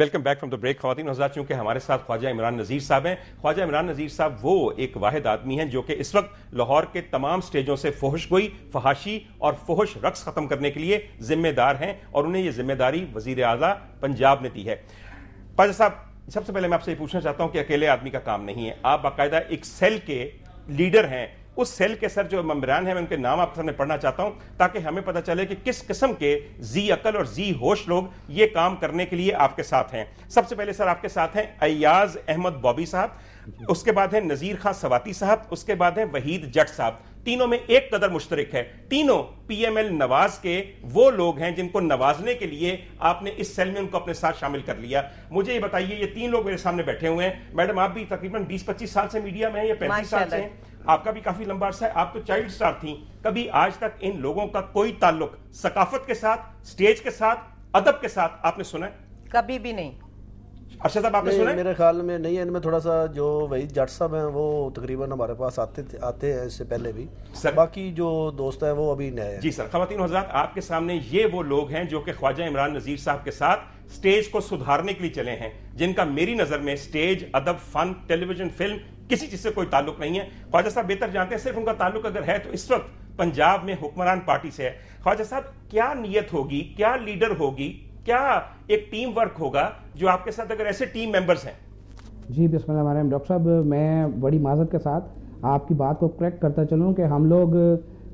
Welcome back from the break. ख्वातीन हज़रात, चूंकि हमारे साथ ख्वाजा इमरान नज़ीर साहब हैं। ख्वाजा इमरान नज़ीर साहब वो एक वाहिद आदमी हैं जो कि इस वक्त लाहौर के तमाम स्टेजों से फुहश गोई, फहाशी और फुहश रक्स खत्म करने के लिए जिम्मेदार हैं और उन्हें यह जिम्मेदारी वजीर आला पंजाब ने दी है। ख्वाजा साहब, सबसे पहले मैं आपसे पूछना चाहता हूं कि अकेले आदमी का काम नहीं है, आप बाकायदा एक सेल के लीडर हैं। उस सेल के सर जो मेंबरान हैं, मैं उनके नाम आपके सामने पढ़ना चाहता हूं ताकि हमें पता चले कि किस किस्म के जी अकल और जी होश लोग ये काम करने के लिए आपके साथ हैं। सबसे पहले सर आपके साथ हैं अय्याज अहमद बॉबी साहब, उसके बाद है नजीर खान सवाती साहब, उसके बाद है वहीद जट साहब। तीनों में एक कदर मुश्तरक है, तीनों पीएमएल नवाज के वो लोग हैं जिनको नवाजने के लिए आपने इस सेल में उनको अपने साथ शामिल कर लिया। मुझे ये बताइए, ये तीन लोग मेरे सामने बैठे हुए हैं। मैडम, आप भी तकरीबन 20-25 साल से मीडिया में हैं या 35 साल से हैं, आपका भी काफी लंबा अरसा है। आप तो चाइल्ड स्टार थी। कभी आज तक इन लोगों का कोई ताल्लुक सकाफत के साथ, स्टेज के साथ, अदब के साथ आपने सुना है? कभी भी नहीं। अच्छा साहब, आपने सुना? मेरे ख्याल में नहीं है। इनमें थोड़ा सा जो वही जट साहब हैं वो तकरीबन हमारे पास आते हैं इससे पहले भी सर। बाकी जो दोस्त हैं वो अभी नए हैं। जी सर। ख्वातीन हज़रात, आपके सामने ये वो लोग हैं जो कि ख्वाजा इमरान नज़ीर साहब के साथ स्टेज को सुधारने के लिए चले हैं, जिनका मेरी नजर में स्टेज, अदब, फन, टेलीविजन, फिल्म किसी चीज से कोई ताल्लुक नहीं है। ख्वाजा साहब बेहतर जानते हैं, सिर्फ उनका ताल्लुक अगर है तो इस वक्त पंजाब में हुक्मरान पार्टी से है। ख्वाजा साहब, क्या नीयत होगी, क्या लीडर होगी, क्या एक टीम वर्क होगा जो आपके साथ अगर ऐसे टीम मेंबर्स हैं? जी बिस्मिल्लाह। डॉक्टर साहब, मैं बड़ी माजरत के साथ आपकी बात को करेक्ट करता चलूँ कि हम लोग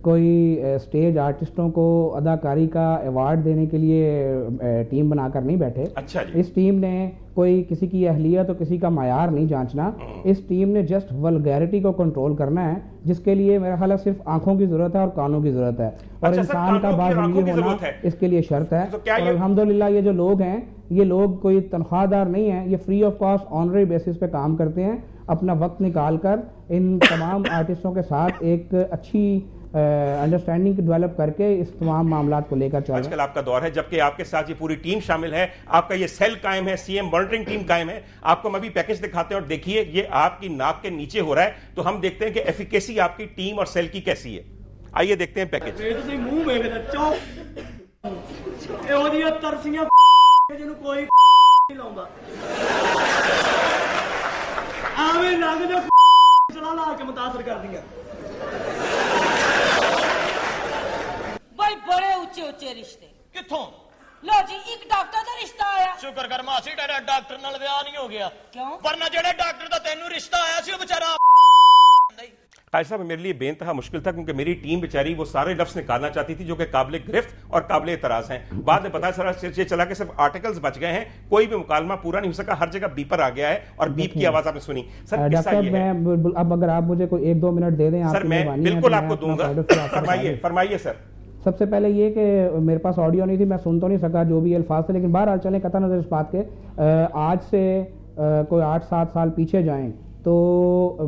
कोई स्टेज आर्टिस्टों को अदाकारी का अवार्ड देने के लिए टीम बनाकर नहीं बैठे। अच्छा जी। इस टीम ने कोई किसी की अहलियत और किसी का मायार नहीं जांचना। इस टीम ने जस्ट वल्गैरिटी को कंट्रोल करना है, जिसके लिए मेरा ख्याल है सिर्फ आंखों की जरूरत है और कानों की जरूरत है और अच्छा इंसान का बाज़मीर होना इसके लिए शर्त है। तो और अल्हम्दुलिल्लाह ये जो लोग हैं, ये लोग कोई तनख्वाहदार नहीं है, ये free of cost honorary basis पे काम करते हैं। अपना वक्त निकाल कर इन तमाम आर्टिस्टों के साथ एक अच्छी अंडरस्टैंडिंग डेवलप करके इस तमाम मामलात को लेकर चल रहे हैं। आजकल आपका दौर है जबकि आपके साथ ये पूरी टीम शामिल है, आपका ये सेल कायम है, सीएम मॉनिटरिंग टीम कायम है। आपको मैं भी पैकेज दिखाते हैं और देखिए ये आपकी नाक के नीचे हो रहा है, तो हम देखते हैं कि एफिकेसी आपकी टीम और सेल की कैसी है। आइए देखते हैं पैकेज। बड़े ऊंचे ऊंचे रिश्ते किथों? लो जी, एक डॉक्टर का रिश्ता आया। शुक्र कर मासी तेरा डॉक्टर नाल विआह नहीं हो गया। क्यों? वरना जेड़ा डॉक्टर दा तेनू रिश्ता आया सी, वो बेचारा कायद साहब, मेरे लिए बेइंतहा मुश्किल था क्योंकि मेरी टीम बेचारी वो सारे लफ्ज निकालना चाहती थी जो कि काबिल गिरफ्त और काबिल एतराज हैं। बाद में पता चला कि सिर्फ आर्टिकल्स बच गए हैं, कोई भी मुकालमा पूरा नहीं हो सका, हर जगह बीपर आ गया है और बीप की आवाज आपने सुनी। सर अब अगर आप मुझे कोई 1-2 मिनट दे दें सर, मैं बिल्कुल आपको दूंगा। फरमाइए सर। सबसे पहले ये कि मेरे पास ऑडियो नहीं थी, मैं सुन तो नहीं सका जो भी अल्फाज थे, लेकिन बहरहाल चलें कतई नज़र इस बात के आज से कोई 8-7 साल पीछे जाएं तो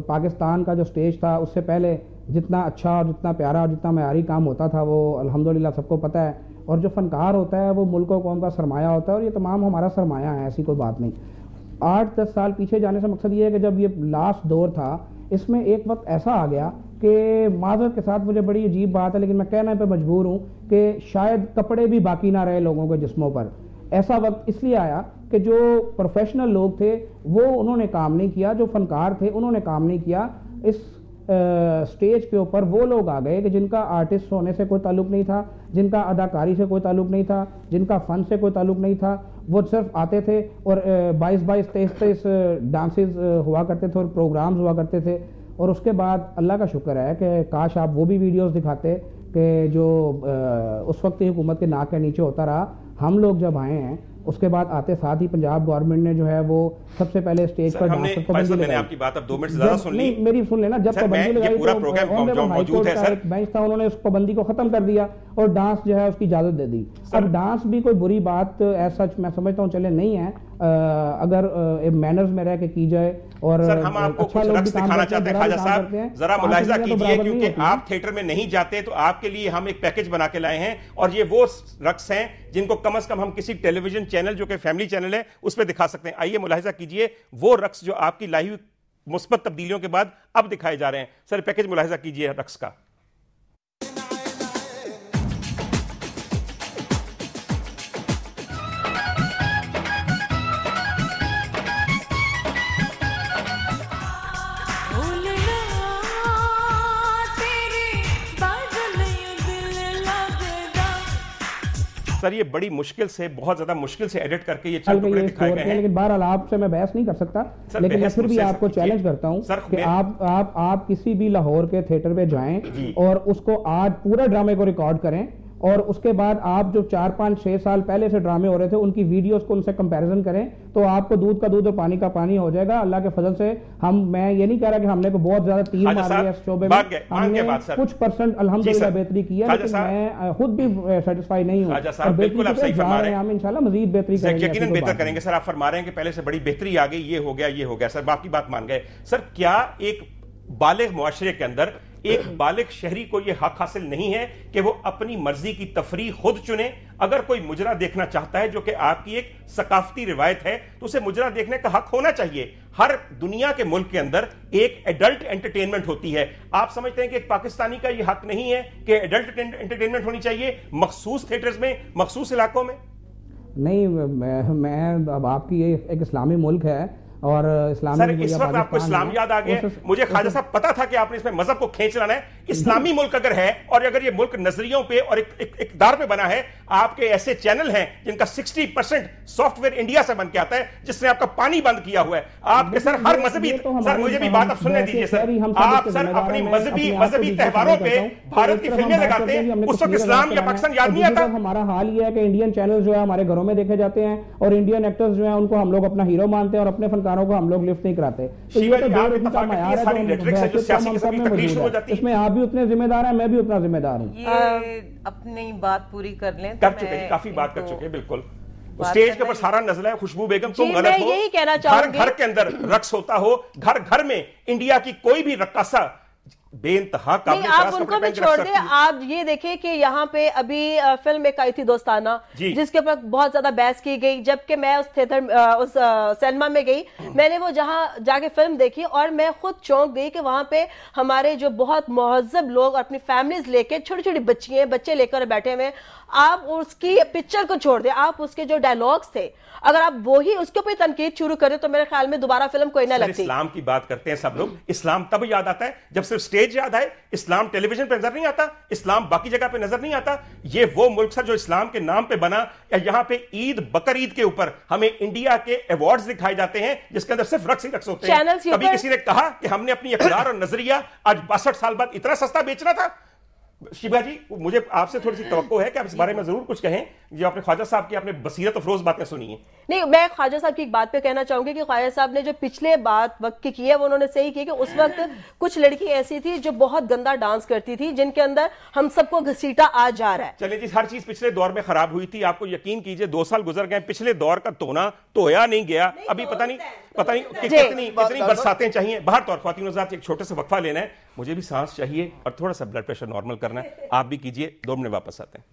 पाकिस्तान का जो स्टेज था उससे पहले जितना अच्छा और जितना प्यारा और जितना मयारी काम होता था वो अल्हम्दुलिल्लाह सबको पता है। और जो फनकार होता है वो मुल्क और कौम का सरमाया होता है और ये तमाम हमारा सरमाया है, ऐसी कोई बात नहीं। 8-10 साल पीछे जाने से मकसद ये है कि जब ये लास्ट दौर था, इसमें एक वक्त ऐसा आ गया कि माजरत के साथ मुझे बड़ी अजीब बात है लेकिन मैं कहने पे मजबूर हूँ कि शायद कपड़े भी बाकी ना रहे लोगों के जिस्मों पर। ऐसा वक्त इसलिए आया कि जो प्रोफेशनल लोग थे वो उन्होंने काम नहीं किया, जो फनकार थे उन्होंने काम नहीं किया। इस स्टेज के ऊपर वो लोग आ गए कि जिनका आर्टिस्ट होने से कोई ताल्लुक नहीं था, जिनका अदाकारी से कोई ताल्लुक नहीं था, जिनका फन से कोई ताल्लुक नहीं था। वो सिर्फ आते थे और 22-22, 23-23 डांसेस हुआ करते थे और प्रोग्राम्स हुआ करते थे। और उसके बाद अल्लाह का शुक्र है कि काश आप वो भी वीडियोस दिखाते कि जो उस वक्त की हुकूमत के नाक के नीचे होता रहा। हम लोग जब आए हैं उसके बाद आते साथ ही पंजाब गवर्नमेंट ने जो है वो सबसे पहले स्टेज पर मैंने आपकी बात अब 2 मिनट से ज्यादा सुन ली। मेरी सुन लेना, जब पाबंदी लगाई पूरा प्रोग्राम मौजूद है सर, एक बेंच था, उन्होंने उस पाबंदी को खत्म कर दिया और डांस जो है उसकी इजाजत दे दी। अब डांस भी कोई बुरी बात ऐसा सच मैं समझता हूँ चले नहीं है, अगर मैनर्स में रह के की जाए। और सर, हम आपको कुछ रक्स दिखाना चाहते हैं ख्वाजा साहब, जरा मुलाहिजा कीजिए क्योंकि आप थिएटर में नहीं जाते तो आपके लिए हम एक पैकेज बना के लाए हैं और ये वो रक्स हैं जिनको कम से कम हम किसी टेलीविजन चैनल जो कि फैमिली चैनल है उस पर दिखा सकते हैं। आइए मुलाहिजा कीजिए वो रक्स जो आपकी लाई हुई मुस्बत तब्दीलियों के बाद अब दिखाए जा रहे हैं। सर, पैकेज मुलाहिजा कीजिए रक्स का। सर ये बड़ी मुश्किल से, बहुत ज्यादा मुश्किल से एडिट करके ये चंद टुकड़े दिखाए गए हैं। लेकिन बहरहाल आपसे मैं बहस नहीं कर सकता, लेकिन मैं फिर भी आपको चैलेंज करता हूं कि आप किसी भी लाहौर के थिएटर पे जाएं और उसको आज पूरा ड्रामे को रिकॉर्ड करें और उसके बाद आप जो 4, 5, 6 साल पहले से ड्रामे हो रहे थे उनकी वीडियोस को उनसे कंपैरिजन करें तो आपको दूध का दूध और पानी का पानी हो जाएगा। अल्लाह के फजल से मैं ये नहीं कह रहा कि हमने को बहुत ज्यादा तीर मारी है इस शोबे में, हमने कुछ परसेंट अल्हम्दुलिल्लाह बेहतरी की है, लेकिन मैं खुद भी सेटिस्फाई नहीं हूं। बिल्कुल आप सही फरमा रहे हैं, हम इंशाल्लाह मजीद बेहतरी करेंगे, यकीनन बेहतर करेंगे। सर आप फरमा रहे हैं कि पहले से बड़ी बेहतरी आ गई, ये हो गया सर, बाकी बात मान गए। सर क्या एक बालिग मुआशरे के अंदर एक बालिग शहरी को यह हक हासिल नहीं है कि वो अपनी मर्जी की तफरीह खुद चुने? अगर कोई मुजरा देखना चाहता है, जो कि आपकी एक सकाफती रिवायत है, तो उसे मुजरा देखने का हक होना चाहिए। हर दुनिया के मुल्क के अंदर एक एडल्ट एंटरटेनमेंट होती है। आप समझते हैं कि एक पाकिस्तानी का यह हक नहीं है कि एडल्ट एंटरटेनमेंट होनी चाहिए मखसूस थिएटर्स में, मखसूस इलाकों में? नहीं, मैं अब आपकी ये एक इस्लामी मुल्क है और इस्लामी सर इस वक्त आपको इस्लाम याद आ गया? मुझे ख्वाजा साहब पता था कि आपने इसमें मजहब को खींच लाना है। इस्लामी मुल्क अगर है और अगर ये मुल्क नजरियों पे और इक़्तिदार पे बना है, आपके ऐसे चैनल हैं जिनका 60% सॉफ्टवेयर इंडिया से बन के आता है, जिसने आपका पानी बंद किया हुआ है। आपके सर हर मजहबी, सर मुझे भी बात आप सुनने दीजिए सर, आप सर अपनी मजहबी त्योहारों पे भारत की फिल्में लगाते हैं, उस वक्त इस्लाम या पाकिस्तान याद नहीं आता? हमारा हाल ये है कि इंडियन चैनल जो है हमारे घरों में देखे जाते हैं और इंडियन एक्टर्स जो है उनको हम लोग अपना हीरो मानते हैं और अपने फनकारों को हम लोग लिफ्ट नहीं कराते। तो ये तो इसमें आप भी उतने जिम्मेदार हैं, मैं भी उतना जिम्मेदार हूँ। अपनी बात पूरी कर लें। कर चुके, काफी बात कर चुके, बिल्कुल। स्टेज के ऊपर सारा नजला है, खुशबू बेगम तुम गलत हो, यही कहना चाहूंगी, घर के अंदर रक्स होता हो, घर घर में इंडिया की कोई भी रक्कासा बेइंतहा नहीं, आप उनको भी छोड़ दें। आप ये देखिए कि यहाँ पे अभी फिल्म एक आई थी दोस्ताना, जिसके ऊपर बहुत ज्यादा बहस की गई, जबकि मैं उस थिएटर उस सिनेमा में गई, मैंने वो जहाँ जाके फिल्म देखी और मैं खुद चौंक गई कि वहां पे हमारे जो बहुत महजब लोग अपनी फैमिलीज लेके, छोटी छोटी बच्चियां बच्चे लेकर बैठे हुए, आप उसकी पिक्चर को छोड़ दें, आप उसके जो डायलॉग्स थे, अगर आप वही उसके ऊपर तनकीद शुरू करें तो मेरे ख्याल में दोबारा फिल्म कोई ना लगती। इस्लाम की बात करते हैं सब लोग, इस्लाम तब याद आता है जब सिर्फ स्टेज याद आए। इस्लाम टेलीविजन पे नजर नहीं आता, इस्लाम बाकी जगह पे नजर नहीं आता। ये वो मुल्क सर जो इस्लाम के नाम पे बना, या यहां पे ईद बकर ईद के ऊपर हमें इंडिया के अवार्ड्स दिखाए जाते हैं जिसके अंदर सिर्फ रक्स ही रक्स होते हैं। कभी किसी ने कहा कि हमने अपनी इक़्तिदार और नजरिया आज 62 साल बाद इतना सस्ता बेचना था? शिबा जी, मुझे आपसे थोड़ी सी तवक्को है कि आप इस बारे में जरूर कुछ कहें, जो आपने ख्वाजा साहब की आपने बसीरत अफरोज बातें सुनी है। नहीं, मैं ख्वाजा साहब की एक बात पे कहना चाहूंगी कि ख्वाजा साहब ने जो पिछले बात वक्त की है वो उन्होंने सही की कि उस वक्त कुछ लड़की ऐसी थी जो बहुत गंदा डांस करती थी, जिनके अंदर हम सबको घसीटा आ जा रहा है। चलिए जी, हर चीज पिछले दौर में खराब हुई थी, आपको यकीन कीजिए 2 साल गुजर गए, पिछले दौर का तोना धोया नहीं गया। अभी पता नहीं कितनी बरसातें चाहिए। बाहर तौर ख्वातीन एक छोटे से वक्फा लेना है, मुझे भी सांस चाहिए और थोड़ा सा ब्लड प्रेशर नॉर्मल करना है, आप भी कीजिए। 2 मिनट वापस आते हैं।